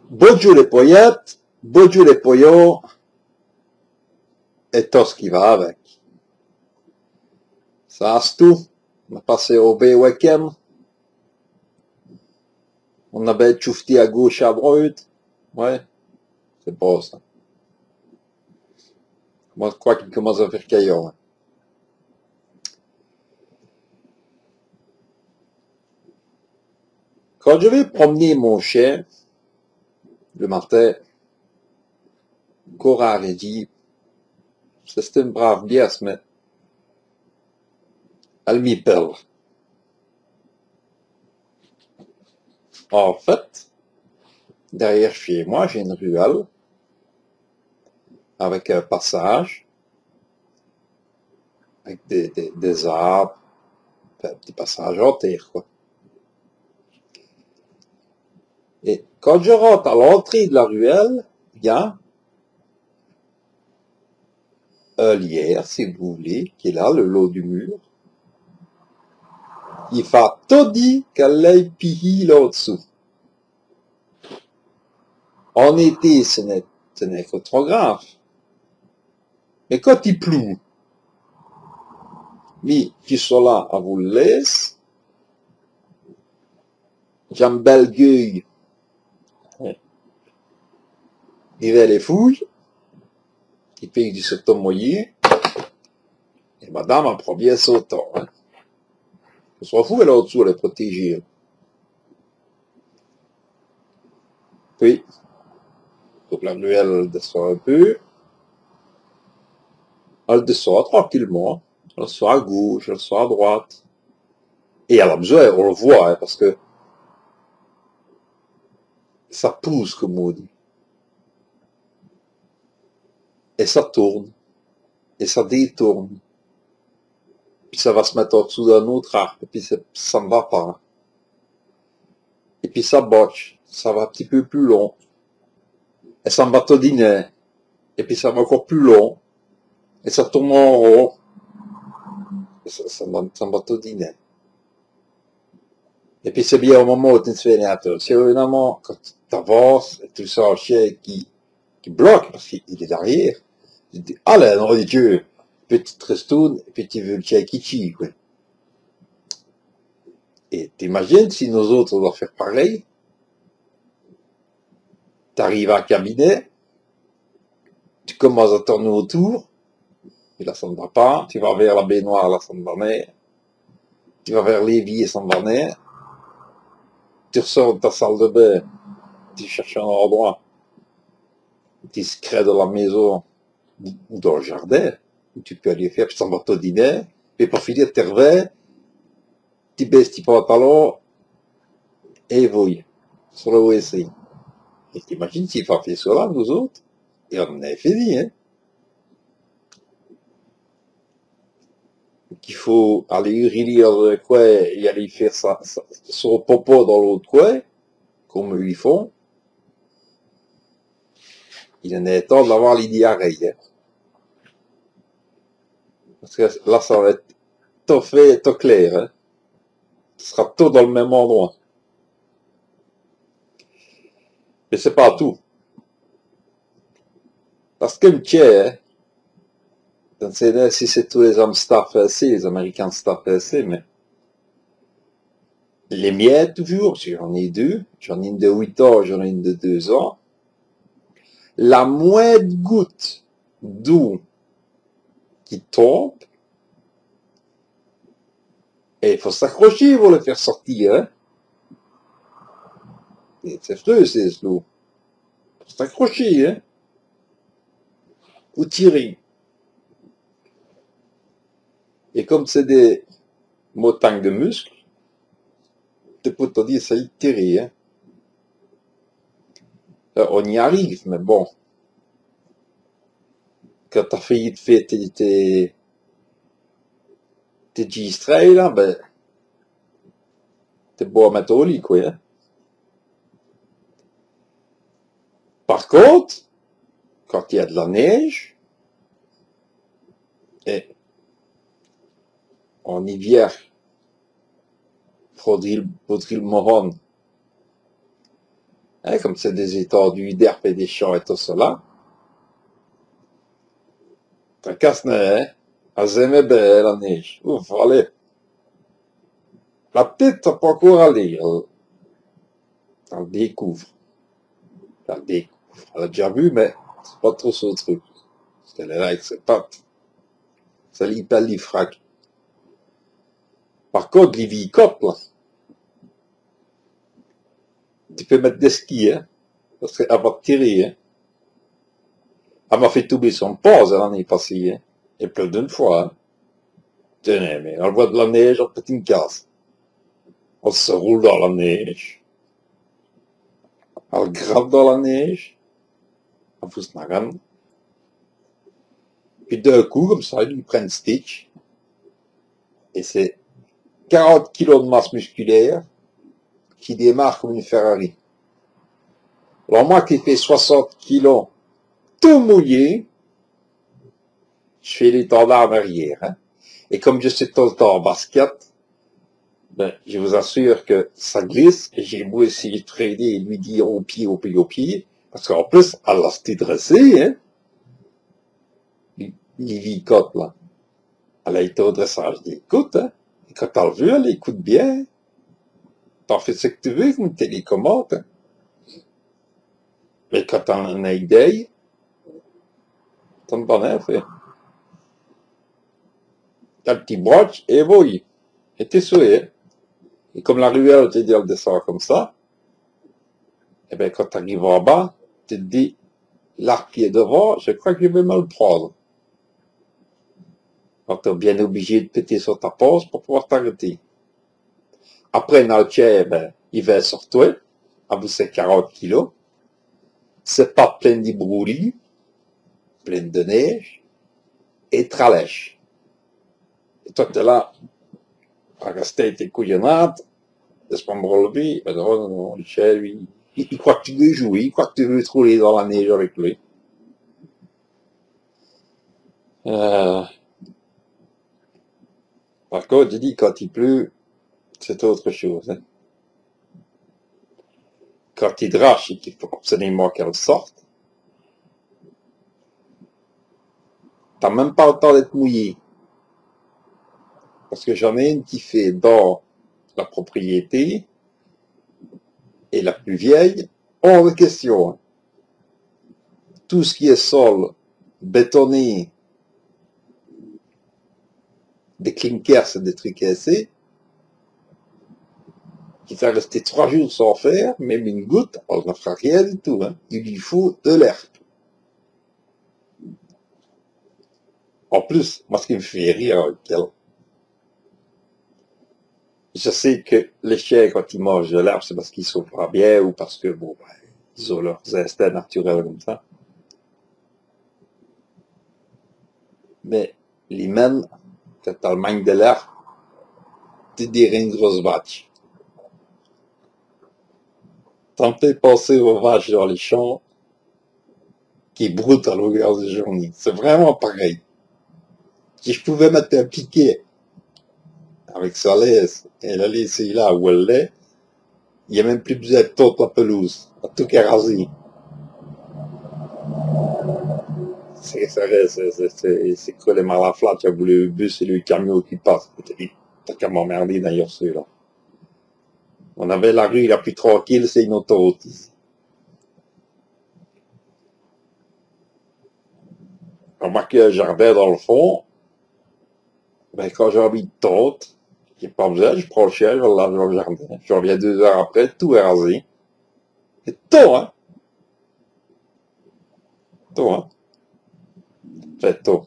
Bonjour les poillettes, bonjour les poillons, et tout ce qui va avec. Ça c'est tout. On a passé au week-end. On avait choufti à gauche à droite. Ouais, c'est beau ça. Moi je crois qu'il commence à faire caillot. Quand je vais promener mon chien, le matin, Cora a dit, c'est une brave biesse, mais elle m'y pèle. En fait, derrière chez moi, j'ai une ruelle avec un passage, avec des arbres, un petit passage en terre, quoi. Et quand je rentre à l'entrée de la ruelle, il y a un lierre, si vous voulez, qui est là, le long du mur. Il fait tout dit qu'elle aille pihi là-dessous. En été, ce n'est pas trop grave. Mais quand il pleut, mais qui sont là à vous le laisse, j'aime belle gueule. Il va les fouilles, il pique du surtout mouillé, et madame en premier sautant. Hein. Elle soit fou, elle est au-dessous, elle est protégée. Puis, donc la ruelle descend un peu, elle descend tranquillement, elle soit à gauche, elle soit à droite. Et elle a besoin, on le voit, hein, parce que ça pousse, comme on dit. Et ça tourne, et ça détourne. Puis ça va se mettre en dessous d'un autre arbre, et puis ça ne va pas. Et puis ça botche, ça va un petit peu plus long. Et ça me va todiner. Et puis ça va encore plus long. Et ça tourne en rond. Et ça me va todiner. Et puis c'est bien au moment où tu te fais un c'est évidemment quand tu avances, et tu sens un chien qui bloque, parce qu'il est derrière. Tu te dis, allez, non, Dieu, petite restoune, et puis tu veux le chien qui chie, quoi. Et t'imagines si nous autres, on doit faire pareil. T'arrives à un cabinet, tu commences à tourner autour, et là ça ne va pas, tu vas vers la baignoire, là ça ne va pas, tu vas vers l'évier, ça ne va pas, tu ressors de ta salle de bain, tu cherches un endroit discret de la maison ou dans le jardin, où tu peux aller faire, puis ça va te dîner, et pour finir, tu reviens, tu baisses tes pantalons, et voyez, sur le WC. Et t'imagines s'il faut faire cela, nous autres, et on en avait fini, hein. Qu'il faut aller uriner dans un coin et aller faire son popo dans l'autre coin, comme eux ils font, il en est temps d'avoir les diarrhées. Hein. Parce que là, ça va être tout fait, tout clair. Hein. Ce sera tout dans le même endroit. Mais c'est pas tout. Parce que, tiens, hein, je ne sais pas si c'est tous les hommes staff assez, les Américains staff assez, mais les miens, toujours, j'en ai deux, j'en ai une de 8 ans, j'en ai une de 2 ans, la moindre goutte d'eau qui tombe, et il faut s'accrocher pour le faire sortir, hein. C'est vrai, c'est l'eau. Il faut s'accrocher, hein. Ou tirer. Et comme c'est des montagnes de muscles, tu peux te dire, ça y est, tirer, hein. On y arrive, mais bon. Quand t'as failli te faire tes G-strays, là, ben, t'es beau à mettre au lit, quoi, hein. Par contre, quand il y a de la neige, et en hiver, faudrait le moron, Hein, comme c'est des étendues d'herbe et des champs et tout cela. T'as casse hein? Elles aimaient bien la neige. Ouf, allez. La petite, t'as pas encore allé. Elle découvre. Elle découvre. Elle a déjà vu, mais c'est pas trop son truc. Parce qu'elle est là avec ses pattes. Ça lit pas les frac. Par contre, les vies copes, là, tu peux mettre des skis, hein, parce qu'elle va te tirer, hein. Elle m'a fait tomber son pas l'année passée, hein. Et plus d'une fois, hein. Tenez, mais on voit de la neige, on pète une casse. On se roule dans la neige. Elle gratte dans la neige. Elle pousse la gamme. Puis d'un coup, comme ça, ils lui prennent Stitch. Et c'est 40 kilos de masse musculaire qui démarre comme une Ferrari. Alors moi qui fais 60 kilos, tout mouillé, je fais les tendards en arrière. Hein. Et comme je suis tout le temps en basket, ben, je vous assure que ça glisse. Et j'ai beau essayer de traîner et lui dire au pied, au pied, au pied. Parce qu'en plus, elle a été dressée, hein. L'Ivicote, là. Elle a été au dressage. Je dis, écoute, hein. Et quand t'as vu, elle écoute bien. T'en fais ce que tu veux, comme télécommande, hein. Mais quand t'as un idée, t'en donnes, fait. T'as le petit broche, et voyez. Et t'es souhait. Et comme la ruelle, tu dis, elle descend comme ça, et bien, quand tu arrives en bas, tu te dis, l'arc qui est devant, je crois que je vais me le prendre. Donc, tu es bien obligé de péter sur ta pause pour pouvoir t'arrêter. Après, dans le chair, ben, il va sur toi, à vous c'est 40 kilos. C'est pas plein d'ébroulis, plein de neige, et tralèche. Et toi, tu es là, à rester tes couillonnades, laisse-moi me relever, ben non, non, le chair, lui, il croit que tu veux jouer, il croit que tu veux te rouler dans la neige avec lui. Par contre, je dis, quand il pleut, c'est autre chose. Hein. Quand il drache et qu'il faut absolument qu'elle sorte, t'as même pas le temps d'être mouillé. Parce que j'en ai une qui fait dans la propriété, et la plus vieille, hors de question. Hein. Tout ce qui est sol, bétonné, des clinkers, c'est des trucs cassés, qui va rester 3 jours sans faire, même une goutte, on ne fera rien du tout. Hein. Il lui faut de l'air. En plus, moi, ce qui me fait rire avec elle, je sais que les chiens, quand ils mangent de l'herbe, c'est parce qu'ils souffrent pas bien ou parce que, bon, ben, ils ont leurs instincts naturels comme ça. Mais les mènes, quand t'as le manque de l'herbe, tu dirais une grosse vache. T'en fais penser aux vaches dans les champs qui broutent à longueur de journée. C'est vraiment pareil. Si je pouvais mettre un piquet avec sa laisse et la laisser là où elle est, il n'y a même plus besoin de toute la pelouse. À tout qu'à raser. C'est quoi les malaflattes, il y a le bus et le camion qui passent. T'as qu'à m'emmerder d'ailleurs ceux-là. On avait la rue la plus tranquille, c'est une autoroute ici. On marquait un jardin dans le fond. Ben, quand j'ai envie de tente, j'ai pas besoin, je prends le chien, je le lave dans le jardin. Je reviens 2 heures après, tout est rasé. Et tout, hein? Tout, hein? Fait tout.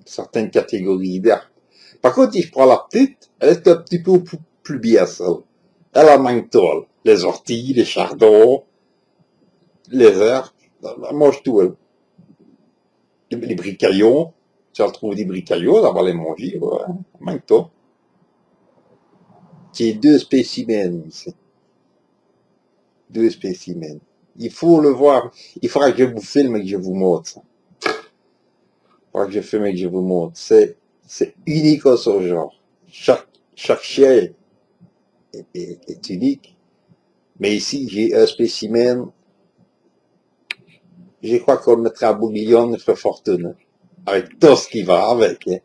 Certaines catégories d'air. Par contre, si je prends la petite, elle est un petit peu plus bien, celle. Elle a manque tout, les orties, les chardons, les herbes. Elle mange tout, elle. Les bricaillons. Si elle trouve des bricaillons, elle va les manger, ouais. Elle manque tout. J'ai 2 spécimens ici. 2 spécimens. Il faut le voir. Il faudra que je vous filme et que je vous montre ça. Il faudra que je filme et que je vous montre. C'est unique en son genre. Chaque chien est unique. Mais ici, j'ai un spécimen. Je crois qu'on le mettrait à Bouillon, il ferait fortune. Avec tout ce qui va avec. Hein.